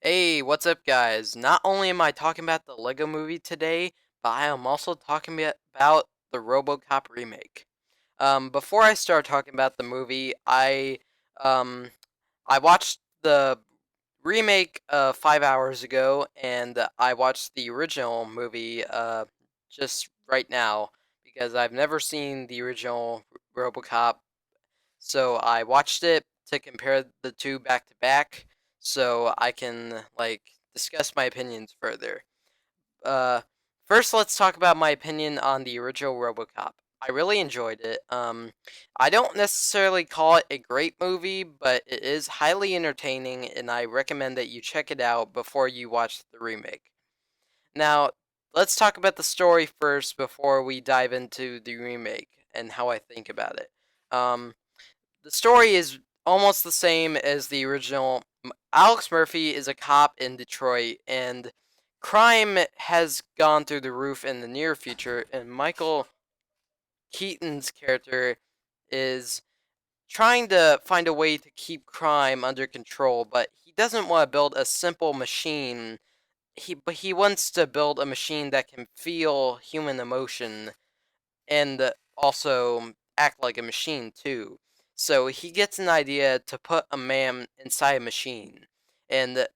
Hey, what's up, guys? Not only am I talking about the Lego movie today, but I am also talking about the Robocop remake. Before I start talking about the movie, um, I watched the remake 5 hours ago, and I watched the original movie just right now because I've never seen the original Robocop, so I watched it to compare the two back to back so I can discuss my opinions further. Uh First let's talk about my opinion on the original RoboCop. I really enjoyed it. I don't necessarily call it a great movie, but it is highly entertaining and I recommend that you check it out before you watch the remake. Now, let's talk about the story first before we dive into the remake and how I think about it. Um, the story is almost the same as the original. Alex Murphy is a cop in Detroit, and crime has gone through the roof in the near future, and Michael Keaton's character is trying to find a way to keep crime under control, but he doesn't want to build a simple machine. He wants to build a machine that can feel human emotion and also act like a machine too. So he gets an idea to put a man inside a machine, and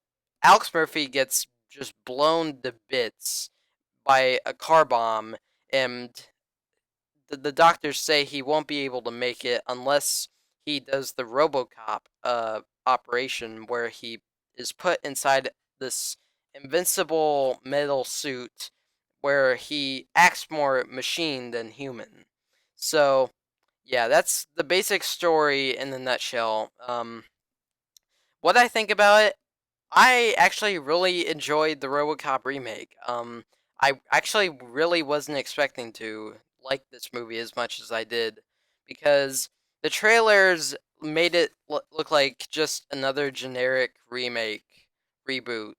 Alex Murphy gets just blown to bits by a car bomb, and the doctors say he won't be able to make it unless he does the RoboCop operation where he is put inside this invincible metal suit where he acts more machine than human. So, yeah, that's the basic story in a nutshell. What I think about it, I actually really enjoyed the RoboCop remake. I actually really wasn't expecting to like this movie as much as I did because the trailers made it look like just another generic remake, reboot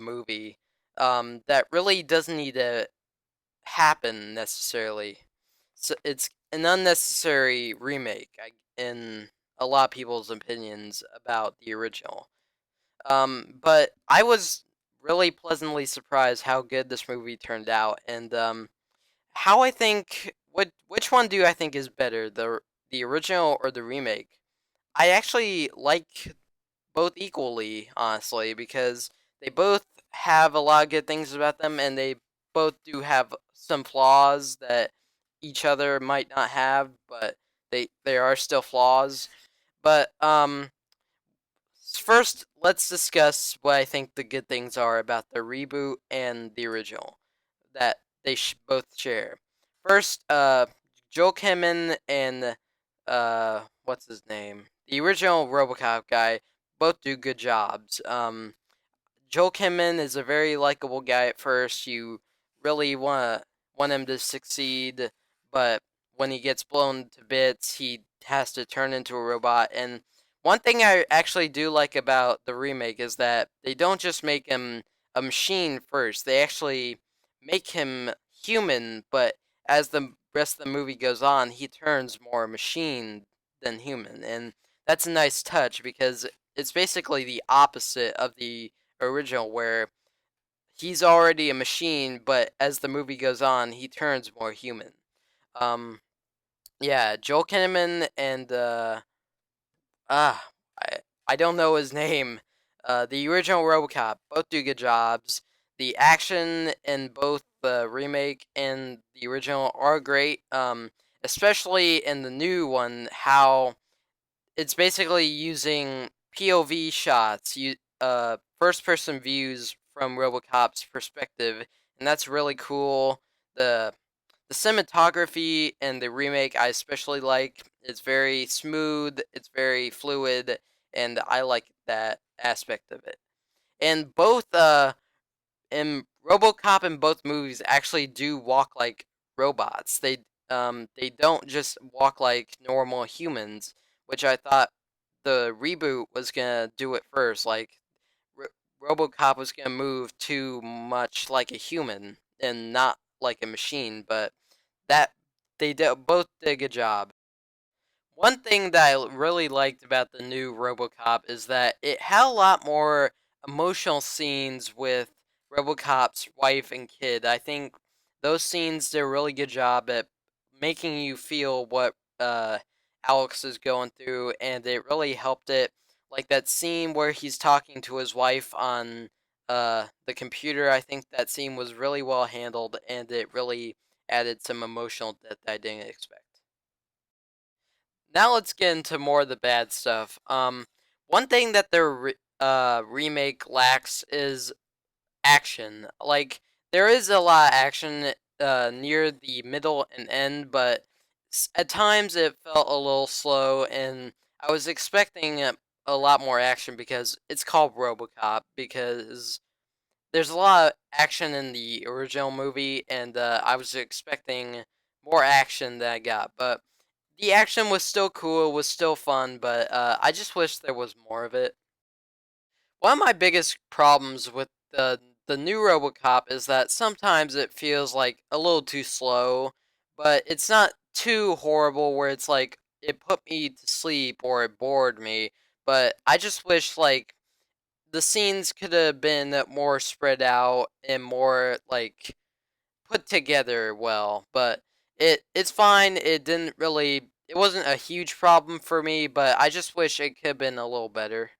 movie that really doesn't need to happen necessarily. So it's an unnecessary remake in a lot of people's opinions about the original. But I was really pleasantly surprised how good this movie turned out, and how I think which one do I think is better, the original or the remake? I actually like both equally, honestly, because they both have a lot of good things about them, and they both do have some flaws that each other might not have, but they are still flaws. But first, let's discuss what I think the good things are about the reboot and the original that they both share. First, Joel Kinnaman and what's his name? The original RoboCop guy both do good jobs. Joel Kinnaman is a very likable guy at first. You really want him to succeed, but when he gets blown to bits, he has to turn into a robot. And one thing I actually do like about the remake is that they don't just make him a machine first. They actually make him human, but as the rest of the movie goes on, he turns more machine than human. And that's a nice touch because it's basically the opposite of the original where he's already a machine, but as the movie goes on, he turns more human. Um, yeah, Joel Kinnaman and ah, I I don't know his name. The original RoboCop both do good jobs. The action in both the remake and the original are great. Especially in the new one, how it's basically using POV shots, first person views from RoboCop's perspective, and that's really cool. The the cinematography in the remake I especially like. It's very smooth, it's very fluid, and I like that aspect of it. And both in RoboCop in both movies actually do walk like robots. They don't just walk like normal humans, which I thought the reboot was gonna do it first. Like R- RoboCop was gonna move too much like a human and not like a machine, but that both did a good job. One thing that I really liked about the new RoboCop is that it had a lot more emotional scenes with RoboCop's wife and kid. I think those scenes did a really good job at making you feel what Alex is going through, and it really helped it. Like that scene where he's talking to his wife on the computer. I think that scene was really well handled, and it really added some emotional depth I didn't expect. Now let's get into more of the bad stuff. One thing that the remake lacks is action. Like there is a lot of action near the middle and end, but at times it felt a little slow, and I was expecting a lot more action because it's called RoboCop. Because there's a lot of action in the original movie, and I was expecting more action than I got. But the action was still cool, was still fun, but I just wish there was more of it. One of my biggest problems with the new RoboCop is that sometimes it feels like a little too slow, but it's not too horrible where it's like it put me to sleep or it bored me. But I just wish like the scenes could have been more spread out and more like put together well. But it's fine. It wasn't a huge problem for me, but I just wish it could have been a little better.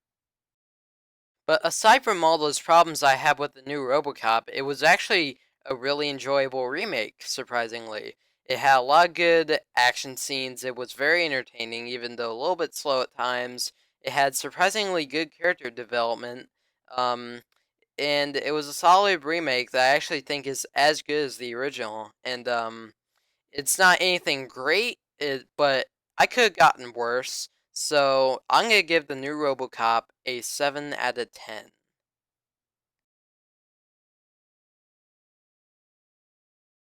But aside from all those problems I had with the new RoboCop, it was actually a really enjoyable remake, surprisingly. It had a lot of good action scenes. It was very entertaining, even though a little bit slow at times. It had surprisingly good character development. Um, and it was a solid remake that I actually think is as good as the original. And it's not anything great, but I could have gotten worse. So I'm gonna give the new RoboCop a 7 out of 10.